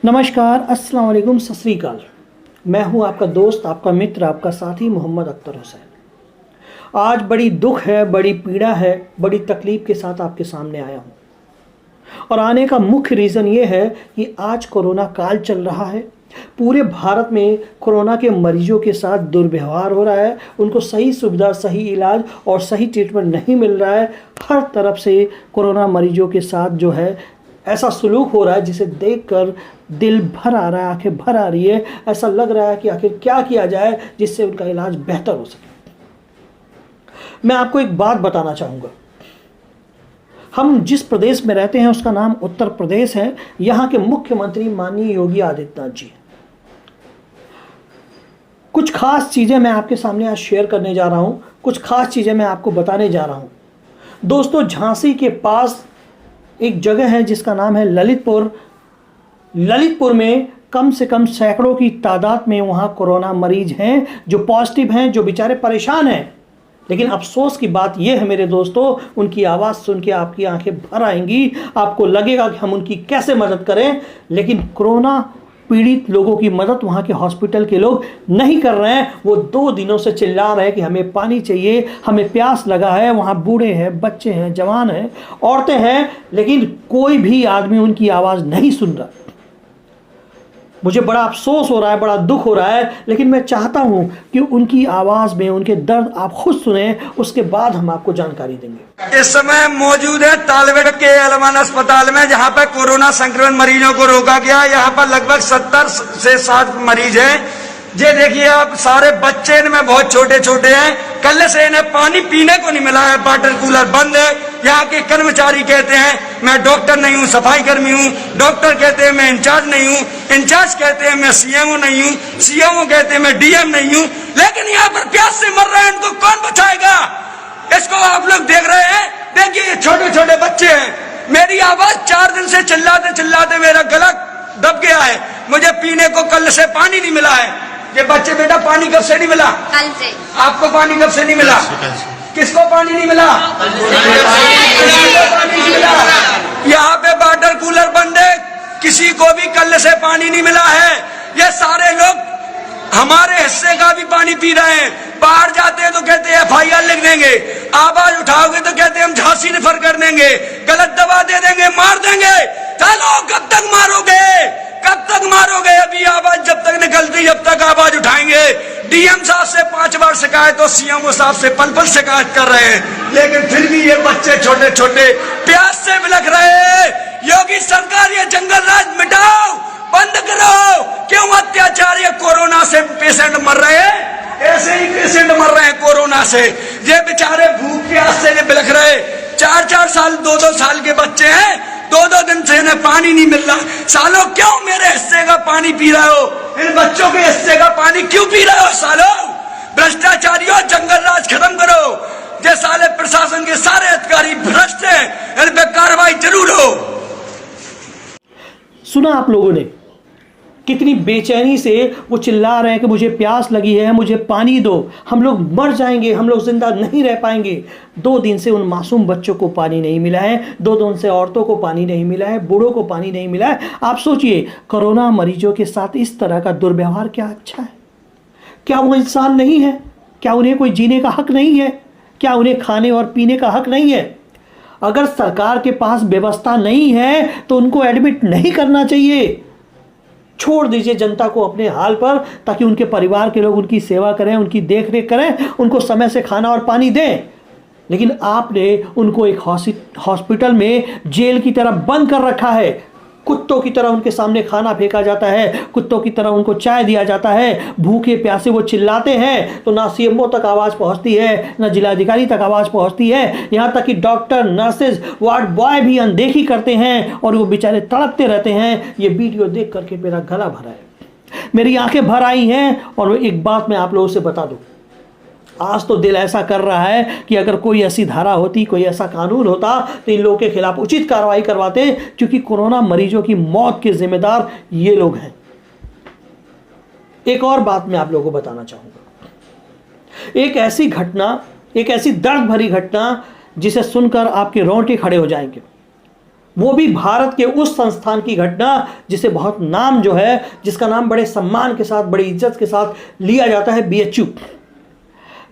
नमस्कार, अस्सलाम वालेकुम, सत श्री अकाल। मैं हूं आपका दोस्त, आपका मित्र, आपका साथी मोहम्मद अख्तर हुसैन। आज बड़ी दुख है, बड़ी पीड़ा है, बड़ी तकलीफ़ के साथ आपके सामने आया हूं। और आने का मुख्य रीज़न ये है कि आज कोरोना काल चल रहा है। पूरे भारत में कोरोना के मरीजों के साथ दुर्व्यवहार हो रहा है। उनको सही सुविधा, सही इलाज और सही ट्रीटमेंट नहीं मिल रहा है। हर तरफ से कोरोना मरीजों के साथ जो है ऐसा सलूक हो रहा है जिसे देखकर दिल भर आ रहा है, आंखें भर आ रही है। ऐसा लग रहा है कि आखिर क्या किया जाए जिससे उनका इलाज बेहतर हो सके। मैं आपको एक बात बताना चाहूँगा। हम जिस प्रदेश में रहते हैं उसका नाम उत्तर प्रदेश है। यहाँ के मुख्यमंत्री माननीय योगी आदित्यनाथ जी। कुछ खास चीज़ें मैं आपके सामने आज शेयर करने जा रहा हूँ। कुछ खास चीज़ें मैं आपको बताने जा रहा हूँ। दोस्तों, झांसी के पास एक जगह है जिसका नाम है ललितपुर। ललितपुर में कम से कम सैकड़ों की तादाद में वहाँ कोरोना मरीज हैं जो पॉजिटिव हैं, जो बेचारे परेशान हैं। लेकिन अफसोस की बात यह है मेरे दोस्तों, उनकी आवाज़ सुन के आपकी आंखें भर आएंगी। आपको लगेगा कि हम उनकी कैसे मदद करें। लेकिन कोरोना पीड़ित लोगों की मदद वहाँ के हॉस्पिटल के लोग नहीं कर रहे हैं। वो 2 दिनों से चिल्ला रहे हैं कि हमें पानी चाहिए, हमें प्यास लगा है। वहाँ बूढ़े हैं, बच्चे हैं, जवान हैं, औरतें हैं, लेकिन कोई भी आदमी उनकी आवाज़ नहीं सुन रहा। मुझे बड़ा अफसोस हो रहा है, बड़ा दुख हो रहा है। लेकिन मैं चाहता हूं कि उनकी आवाज़ में उनके दर्द आप खुद सुने, उसके बाद हम आपको जानकारी देंगे। इस समय मौजूद है तालबेड़ के अलमान अस्पताल में, जहां पर कोरोना संक्रमण मरीजों को रोका गया। यहां पर लगभग 70 से 60 मरीज हैं। ये देखिए आप, सारे बच्चे इनमें बहुत छोटे छोटे हैं। कल से इन्हें पानी पीने को नहीं मिला है, वाटर कूलर बंद है। यहाँ के कर्मचारी कहते हैं मैं डॉक्टर नहीं हूँ, सफाई कर्मी हूँ। डॉक्टर कहते हैं मैं इंचार्ज नहीं हूँ। इंचार्ज कहते हैं मैं सीएमओ नहीं हूँ। सीएमओ कहते हैं मैं डीएम नहीं हूँ। लेकिन यहाँ पर प्यास से मर रहे हैं, इनको कौन बचाएगा? इसको आप लोग देख रहे हैं। देखिए ये छोटे छोटे बच्चे हैं। मेरी आवाज 4 दिन से चिल्लाते चिल्लाते मेरा गला दब गया है। मुझे पीने को कल से पानी नहीं मिला है। ये बच्चे, बेटा पानी कब से नहीं मिला? कल से। आपको पानी कब से नहीं मिला? किसको पानी नहीं मिला? पानी नहीं मिला। यहाँ पे वाटर कूलर बंद है, किसी को भी कल से पानी नहीं मिला है। ये सारे लोग हमारे हिस्से का भी पानी पी रहे हैं। बाहर जाते हैं तो कहते हैं FIR लिख देंगे, आवाज उठाओगे तो कहते हैं हम झांसी रेफर कर देंगे, गलत दवा दे देंगे, मार देंगे। चलो कब तक मारोगे, कब तक मारोगे? अभी आवाज जब तक निकलती जब तक आवाज उठाएंगे। डीएम साहब से 5 बार शिकायत और सीएमओ साहब से पल शिकायत कर रहे हैं, लेकिन फिर भी ये बच्चे छोटे छोटे प्यास से बिलख रहे हैं। योगी सरकार ये जंगल राज मिटाओ, बंद करो। क्यों अत्याचार? ये कोरोना से पेशेंट मर रहे हैं, ऐसे ही पेशेंट मर रहे हैं कोरोना से। ये बेचारे भूख प्यास से बिलख रहे। 4-4 साल 2-2 साल के बच्चे हैं, 2-2 दिन से इन्हें पानी नहीं मिल रहा। सालों क्यों मेरे हिस्से का पानी पी रहे हो? इन बच्चों के हिस्से का पानी क्यों पी रहे हो? सालों भ्रष्टाचारियों, जंगल राज खत्म करो। ये साले प्रशासन के सारे अधिकारी भ्रष्ट हैं, इन पे कार्रवाई जरूर हो। सुना आप लोगों ने कितनी बेचैनी से वो चिल्ला रहे हैं कि मुझे प्यास लगी है, मुझे पानी दो, हम लोग मर जाएंगे, हम लोग जिंदा नहीं रह पाएंगे। 2 दिन से उन मासूम बच्चों को पानी नहीं मिला है, 2 दिन से औरतों को पानी नहीं मिला है, बूढ़ों को पानी नहीं मिला है। आप सोचिए, कोरोना मरीजों के साथ इस तरह का दुर्व्यवहार क्या अच्छा है? क्या वो इंसान नहीं है? क्या उन्हें कोई जीने का हक नहीं है? क्या उन्हें खाने और पीने का हक नहीं है? अगर सरकार के पास व्यवस्था नहीं है तो उनको एडमिट नहीं करना चाहिए। छोड़ दीजिए जनता को अपने हाल पर, ताकि उनके परिवार के लोग उनकी सेवा करें, उनकी देखरेख करें, उनको समय से खाना और पानी दें। लेकिन आपने उनको एक हॉस्पिटल में जेल की तरह बंद कर रखा है। कुत्तों की तरह उनके सामने खाना फेंका जाता है, कुत्तों की तरह उनको चाय दिया जाता है। भूखे प्यासे वो चिल्लाते हैं तो ना सीएमओ तक आवाज़ पहुंचती है, ना जिलाधिकारी तक आवाज़ पहुंचती है। यहाँ तक कि डॉक्टर, नर्सेज, वार्ड बॉय भी अनदेखी करते हैं और वो बेचारे तड़पते रहते हैं। ये वीडियो देख करके मेरा गला भरा है, मेरी आंखें भर आई हैं। और एक बात मैं आप लोगों से बता दूँ, आज तो दिल ऐसा कर रहा है कि अगर कोई ऐसी धारा होती, कोई ऐसा कानून होता तो इन लोगों के खिलाफ उचित कार्रवाई करवाते, क्योंकि कोरोना मरीजों की मौत के जिम्मेदार ये लोग हैं। एक और बात मैं आप लोगों को बताना चाहूंगा। एक ऐसी घटना, एक ऐसी दर्द भरी घटना जिसे सुनकर आपके रोंगटे खड़े हो जाएंगे। वो भी भारत के उस संस्थान की घटना जिसे बहुत नाम जो है, जिसका नाम बड़े सम्मान के साथ, बड़ी इज्जत के साथ लिया जाता है, बीएचयू।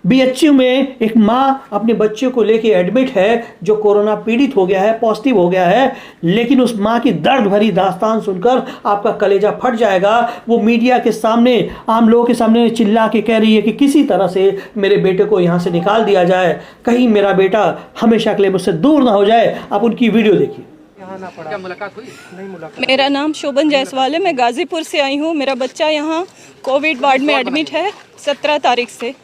बीएचयू में एक माँ अपने बच्चे को लेके एडमिट है जो कोरोना पीड़ित हो गया है, पॉजिटिव हो गया है। लेकिन उस माँ की दर्द भरी दास्तान सुनकर आपका कलेजा फट जाएगा। वो मीडिया के सामने, आम लोगों के सामने चिल्ला के कह रही है कि किसी तरह से मेरे बेटे को यहाँ से निकाल दिया जाए, कहीं मेरा बेटा हमेशा के लिए मुझसे दूर ना हो जाए। आप उनकी वीडियो देखिए। क्या मुलाकात हुई? नहीं मुलाकात। मेरा नाम शोभन जायसवाल है, मैं गाजीपुर से आई हूँ। मेरा बच्चा यहाँ कोविड वार्ड में एडमिट है 17 तारीख से,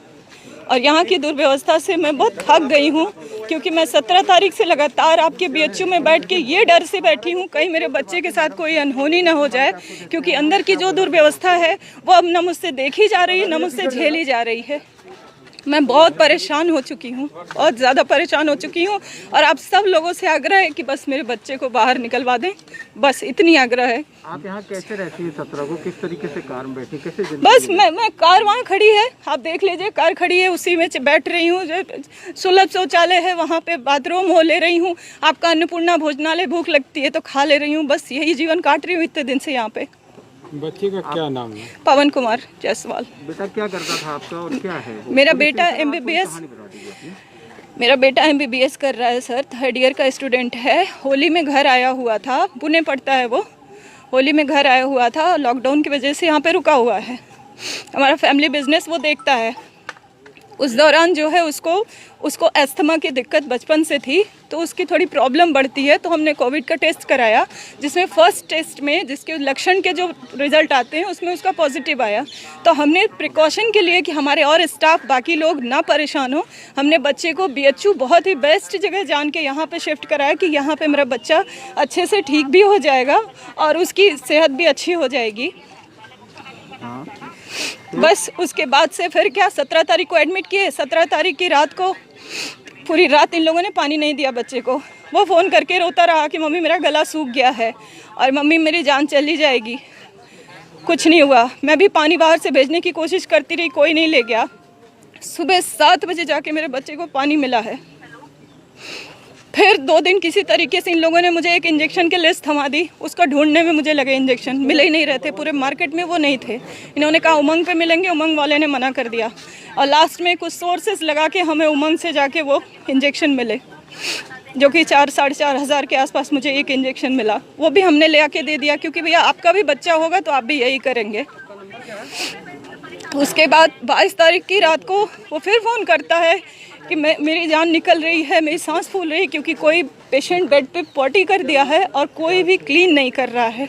और यहाँ की दुर्व्यवस्था से मैं बहुत थक गई हूँ, क्योंकि मैं 17 तारीख से लगातार आपके बीएचयू में बैठ के ये डर से बैठी हूँ कहीं मेरे बच्चे के साथ कोई अनहोनी ना हो जाए, क्योंकि अंदर की जो दुर्व्यवस्था है वो अब न मुझसे देखी जा रही है, न मुझसे झेली जा रही है। मैं बहुत परेशान हो चुकी हूँ, बहुत ज़्यादा परेशान हो चुकी हूँ, और आप सब लोगों से आग्रह है कि बस मेरे बच्चे को बाहर निकलवा दें, बस इतनी आग्रह है। आप यहाँ कैसे रहती हैं 17 को? किस तरीके से कार में बैठी, कैसे बस मैं कार वहाँ खड़ी है, आप देख लीजिए, कार खड़ी है, उसी में बैठ रही हूँ। जो सुलभ शौचालय है वहाँ पे बाथरूम हो ले रही हूँ। आपका अन्नपूर्णा भोजनालय, भूख लगती है तो खा ले रही हूँ। बस यही जीवन काट रही हूँ इतने दिन से यहाँ पे। बच्चे का क्या नाम है? पवन कुमार जायसवाल। बेटा क्या करता था आपका और क्या है? मेरा बेटा एमबीबीएस कर रहा है सर, 3rd ईयर का स्टूडेंट है। होली में घर आया हुआ था, पुणे पढ़ता है वो। होली में घर आया हुआ था, लॉकडाउन की वजह से यहाँ पे रुका हुआ है। हमारा फैमिली बिजनेस वो देखता है। उस दौरान जो है उसको अस्थमा की दिक्कत बचपन से थी, तो उसकी थोड़ी प्रॉब्लम बढ़ती है। तो हमने कोविड का टेस्ट कराया, जिसमें फर्स्ट टेस्ट में जिसके लक्षण के जो रिजल्ट आते हैं उसमें उसका पॉजिटिव आया। तो हमने प्रिकॉशन के लिए कि हमारे और स्टाफ बाकी लोग ना परेशान हो, हमने बच्चे को बीएचयू बहुत ही बेस्ट जगह जान के यहाँ पे शिफ्ट कराया कि यहाँ पे मेरा बच्चा अच्छे से ठीक भी हो जाएगा और उसकी सेहत भी अच्छी हो जाएगी। बस उसके बाद से फिर क्या, 17 तारीख को एडमिट किए। 17 तारीख की रात को पूरी रात इन लोगों ने पानी नहीं दिया बच्चे को। वो फ़ोन करके रोता रहा कि मम्मी मेरा गला सूख गया है और मम्मी मेरी जान चली जाएगी। कुछ नहीं हुआ। मैं भी पानी बाहर से भेजने की कोशिश करती रही, कोई नहीं ले गया। सुबह 7 बजे जाके मेरे बच्चे को पानी मिला है। फिर 2 दिन किसी तरीके से इन लोगों ने मुझे एक इंजेक्शन की लिस्ट थमा दी। उसको ढूंढने में मुझे लगे इंजेक्शन मिले ही नहीं रहते, पूरे मार्केट में वो नहीं थे। इन्होंने कहा उमंग पे मिलेंगे, उमंग वाले ने मना कर दिया, और लास्ट में कुछ सोर्सेज लगा के हमें उमंग से जाके वो इंजेक्शन मिले, जो कि 4-4.5 हज़ार के आसपास मुझे एक इंजेक्शन मिला। वो भी हमने ले आके दे दिया, क्योंकि भैया आपका भी बच्चा होगा तो आप भी यही करेंगे। उसके बाद 22 तारीख की रात को वो फिर फ़ोन करता है कि मेरी जान निकल रही है, मेरी सांस फूल रही है, क्योंकि कोई पेशेंट बेड पे पॉटी कर दिया है और कोई भी क्लीन नहीं कर रहा है।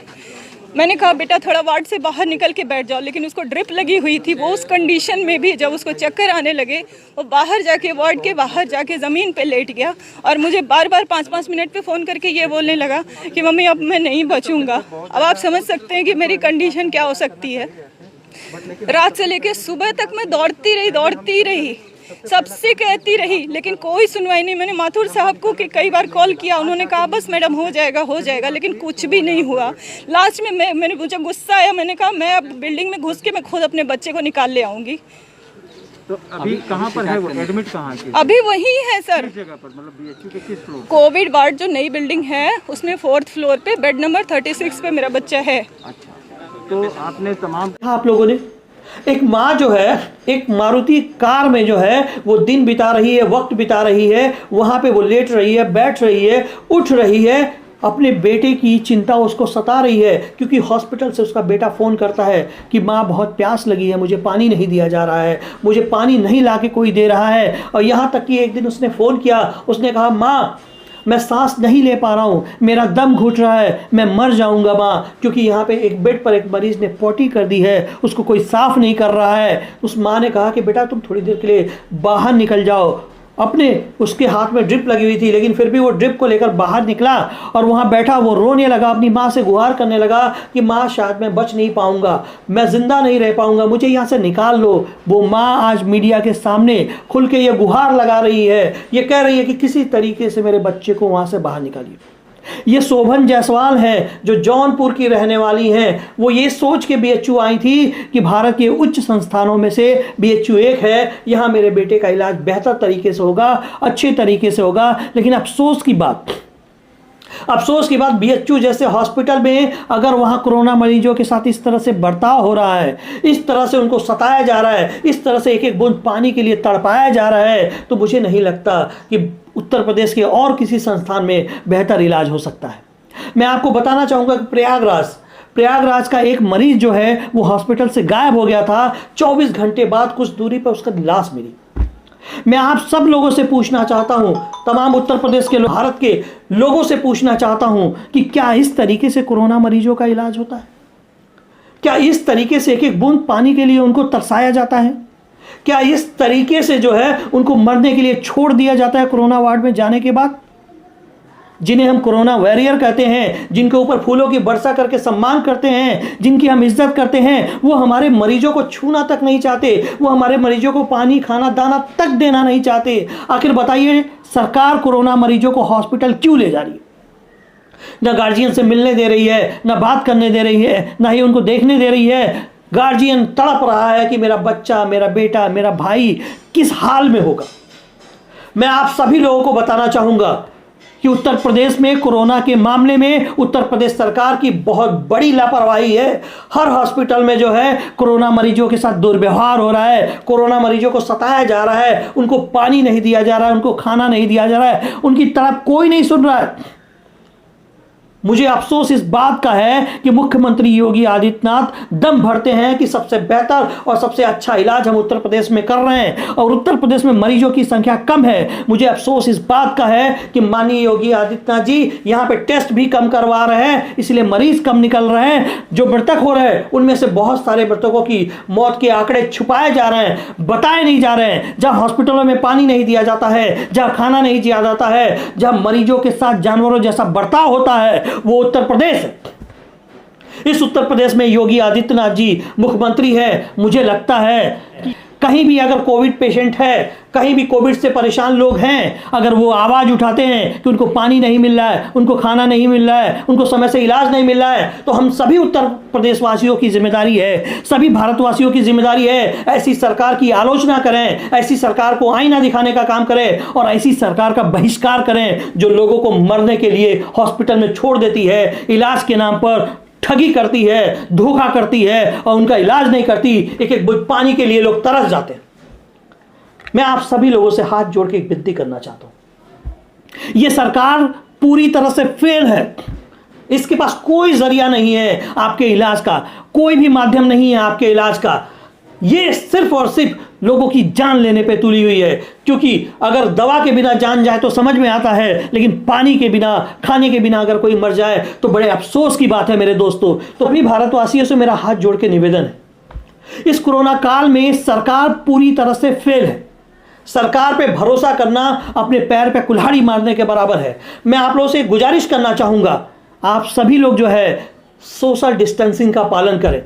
मैंने कहा बेटा थोड़ा वार्ड से बाहर निकल के बैठ जाओ, लेकिन उसको ड्रिप लगी हुई थी। वो उस कंडीशन में भी जब उसको चक्कर आने लगे, वो बाहर जाके, वार्ड के बाहर जाके ज़मीन पे लेट गया और मुझे बार बार 5-5 मिनट पे फ़ोन करके ये बोलने लगा कि मम्मी अब मैं नहीं बचूँगा। अब आप समझ सकते हैं कि मेरी कंडीशन क्या हो सकती है। रात से लेके सुबह तक मैं दौड़ती रही, सबसे कहती रही, लेकिन कोई सुनवाई नहीं। मैंने माथुर साहब को कई बार कॉल किया, उन्होंने कहा बस मैडम हो जाएगा, लेकिन कुछ भी नहीं हुआ। लास्ट में मुझे गुस्सा आया, मैंने कहा मैं अब बिल्डिंग में घुस के मैं खुद अपने बच्चे को निकाल ले आऊँगी। तो अभी कहाँ पर है वो? एडमिट कहाँ है? अभी वही है सर। किस जगह पर? मतलब बीएचयू के किस फ्लोर? कोविड वार्ड जो नई बिल्डिंग है उसमें 4th फ्लोर पे बेड नंबर 36 पे मेरा बच्चा है। अच्छा, तो आपने तमाम आप लोगों ने एक माँ जो है एक मारुति कार में जो है वो दिन बिता रही है, वक्त बिता रही है, वहाँ पे वो लेट रही है, बैठ रही है, उठ रही है। अपने बेटे की चिंता उसको सता रही है, क्योंकि हॉस्पिटल से उसका बेटा फ़ोन करता है कि माँ बहुत प्यास लगी है, मुझे पानी नहीं दिया जा रहा है, मुझे पानी नहीं ला के कोई दे रहा है। और यहाँ तक कि एक दिन उसने फ़ोन किया, उसने कहा माँ मैं सांस नहीं ले पा रहा हूँ, मेरा दम घुट रहा है, मैं मर जाऊँगा माँ, क्योंकि यहाँ पे एक बेड पर एक मरीज़ ने पॉटी कर दी है, उसको कोई साफ़ नहीं कर रहा है। उस माँ ने कहा कि बेटा तुम थोड़ी देर के लिए बाहर निकल जाओ। उसके हाथ में ड्रिप लगी हुई थी, लेकिन फिर भी वो ड्रिप को लेकर बाहर निकला और वहाँ बैठा वो रोने लगा, अपनी माँ से गुहार करने लगा कि माँ शायद मैं बच नहीं पाऊँगा, मैं ज़िंदा नहीं रह पाऊँगा, मुझे यहाँ से निकाल लो। वो माँ आज मीडिया के सामने खुल के ये गुहार लगा रही है, ये कह रही है कि किसी तरीके से मेरे बच्चे को वहाँ से बाहर निकालिए। ये शोभन जायसवाल हैं जो जौनपुर की रहने वाली हैं। वो ये सोच के बीएचयू आई थी कि भारत के उच्च संस्थानों में से बीएचयू एक है, यहाँ मेरे बेटे का इलाज बेहतर तरीके से होगा, अच्छे तरीके से होगा। लेकिन अफसोस की बात, अफसोस की बात, बीएचयू जैसे हॉस्पिटल में अगर वहां कोरोना मरीजों के साथ इस तरह से बर्ताव हो रहा है, इस तरह से उनको सताया जा रहा है, इस तरह से एक एक बूंद पानी के लिए तड़पाया जा रहा है, तो मुझे नहीं लगता कि उत्तर प्रदेश के और किसी संस्थान में बेहतर इलाज हो सकता है। मैं आपको बताना चाहूँगा कि प्रयागराज का एक मरीज जो है वो हॉस्पिटल से गायब हो गया था। 24 घंटे बाद कुछ दूरी पर उसका लाश मिली। मैं आप सब लोगों से पूछना चाहता हूं, तमाम उत्तर प्रदेश के भारत के लोगों से पूछना चाहता हूं कि क्या इस तरीके से कोरोना मरीजों का इलाज होता है? क्या इस तरीके से एक एक बूंद पानी के लिए उनको तरसाया जाता है? क्या इस तरीके से जो है उनको मरने के लिए छोड़ दिया जाता है कोरोना वार्ड में जाने के बाद? जिन्हें हम कोरोना वॉरियर कहते हैं, जिनके ऊपर फूलों की वर्षा करके सम्मान करते हैं, जिनकी हम इज्जत करते हैं, वो हमारे मरीजों को छूना तक नहीं चाहते, वो हमारे मरीजों को पानी, खाना, दाना तक देना नहीं चाहते। आखिर बताइए, सरकार कोरोना मरीजों को हॉस्पिटल क्यों ले जा रही है? ना गार्जियन से मिलने दे रही है, ना बात करने दे रही है, ना ही उनको देखने दे रही है। गार्जियन तड़प रहा है कि मेरा बच्चा, मेरा बेटा, मेरा भाई किस हाल में होगा। मैं आप सभी लोगों को बताना चाहूंगा कि उत्तर प्रदेश में कोरोना के मामले में उत्तर प्रदेश सरकार की बहुत बड़ी लापरवाही है। हर हॉस्पिटल में जो है कोरोना मरीजों के साथ दुर्व्यवहार हो रहा है, कोरोना मरीजों को सताया जा रहा है, उनको पानी नहीं दिया जा रहा है, उनको खाना नहीं दिया जा रहा है, उनकी तड़प कोई नहीं सुन रहा है। मुझे अफसोस इस बात का है कि मुख्यमंत्री योगी आदित्यनाथ दम भरते हैं कि सबसे बेहतर और सबसे अच्छा इलाज हम उत्तर प्रदेश में कर रहे हैं और उत्तर प्रदेश में मरीजों की संख्या कम है। मुझे अफसोस इस बात का है कि माननीय योगी आदित्यनाथ जी यहाँ पे टेस्ट भी कम करवा रहे हैं, इसलिए मरीज कम निकल रहे हैं। जो मृतक हो रहे हैं उनमें से बहुत सारे मृतकों की मौत के आंकड़े छुपाए जा रहे हैं, बताए नहीं जा रहे हैं। जहां हॉस्पिटलों में पानी नहीं दिया जाता है, जहां खाना नहीं दिया जाता है, जहां मरीजों के साथ जानवरों जैसा बर्ताव होता है, वो उत्तर प्रदेश है। इस उत्तर प्रदेश में योगी आदित्यनाथ जी मुख्यमंत्री है। मुझे लगता है कि कहीं भी अगर कोविड पेशेंट है, कहीं भी कोविड से परेशान लोग हैं, अगर वो आवाज उठाते हैं कि उनको पानी नहीं मिल रहा है, उनको खाना नहीं मिल रहा है, उनको समय से इलाज नहीं मिल रहा है, तो हम सभी उत्तर प्रदेश वासियों की जिम्मेदारी है, सभी भारतवासियों की जिम्मेदारी है, ऐसी सरकार की आलोचना करें, ऐसी सरकार को आईना दिखाने का काम करें और ऐसी सरकार का बहिष्कार करें जो लोगों को मरने के लिए हॉस्पिटल में छोड़ देती है, इलाज के नाम पर ठगी करती है, धोखा करती है और उनका इलाज नहीं करती। एक एक बूंद पानी के लिए लोग तरस जाते हैं। मैं आप सभी लोगों से हाथ जोड़ के एक विनती करना चाहता हूं, यह सरकार पूरी तरह से फेल है। इसके पास कोई जरिया नहीं है आपके इलाज का, कोई भी माध्यम नहीं है आपके इलाज का। यह सिर्फ और सिर्फ लोगों की जान लेने पे तुली हुई है, क्योंकि अगर दवा के बिना जान जाए तो समझ में आता है, लेकिन पानी के बिना, खाने के बिना अगर कोई मर जाए तो बड़े अफसोस की बात है मेरे दोस्तों। तो अपनी भारतवासियों से मेरा हाथ जोड़ के निवेदन है, इस कोरोना काल में सरकार पूरी तरह से फेल है। सरकार पे भरोसा करना अपने पैर पे कुल्हाड़ी मारने के बराबर है। मैं आप लोगों से गुजारिश करना चाहूंगा, आप सभी लोग जो है सोशल डिस्टेंसिंग का पालन करें।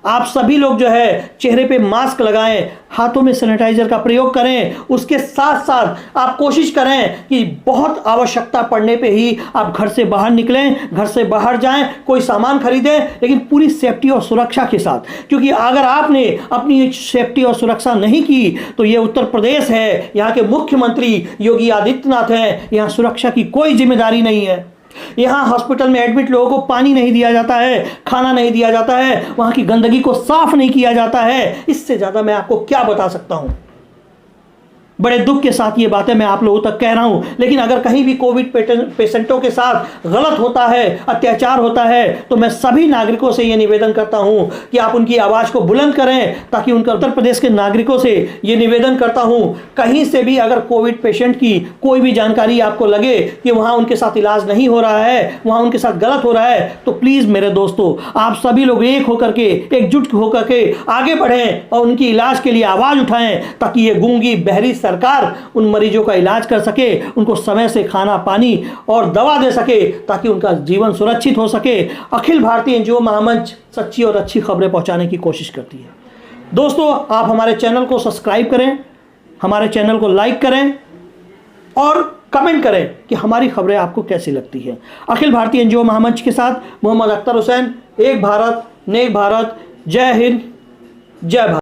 आप सभी लोग जो है चेहरे पे मास्क लगाएं, हाथों में सैनिटाइजर का प्रयोग करें। उसके साथ साथ आप कोशिश करें कि बहुत आवश्यकता पड़ने पे ही आप घर से बाहर निकलें, घर से बाहर जाएं, कोई सामान खरीदें, लेकिन पूरी सेफ्टी और सुरक्षा के साथ। क्योंकि अगर आपने अपनी सेफ्टी और सुरक्षा नहीं की तो ये उत्तर प्रदेश है, यहाँ के मुख्यमंत्री योगी आदित्यनाथ हैं, यहाँ सुरक्षा की कोई जिम्मेदारी नहीं है। यहाँ हॉस्पिटल में एडमिट लोगों को पानी नहीं दिया जाता है, खाना नहीं दिया जाता है, वहाँ की गंदगी को साफ नहीं किया जाता है। इससे ज़्यादा मैं आपको क्या बता सकता हूँ। बड़े दुख के साथ ये बातें मैं आप लोगों तक कह रहा हूं, लेकिन अगर कहीं भी कोविड पेशेंटों के साथ गलत होता है, अत्याचार होता है, तो मैं सभी नागरिकों से ये निवेदन करता हूं कि आप उनकी आवाज़ को बुलंद करें, ताकि उनका उत्तर प्रदेश के नागरिकों से ये निवेदन करता हूं, कहीं से भी अगर कोविड पेशेंट की कोई भी जानकारी आपको लगे कि वहाँ उनके साथ इलाज नहीं हो रहा है, वहाँ उनके साथ गलत हो रहा है, तो प्लीज़ मेरे दोस्तों आप सभी लोग एक होकर के, एकजुट होकर के आगे बढ़ें और उनकी इलाज के लिए आवाज़ उठाएं, ताकि ये गूंगी बहरी सरकार उन मरीजों का इलाज कर सके, उनको समय से खाना, पानी और दवा दे सके, ताकि उनका जीवन सुरक्षित हो सके। अखिल भारतीय एनजीओ महामंच सच्ची और अच्छी खबरें पहुंचाने की कोशिश करती है। दोस्तों, आप हमारे चैनल को सब्सक्राइब करें, हमारे चैनल को लाइक करें और कमेंट करें कि हमारी खबरें आपको कैसी लगती हैं। अखिल भारतीय एनजीओ महामंच के साथ मोहम्मद अख्तर हुसैन, एक भारत नेक भारत। जय हिंद, जय भारत।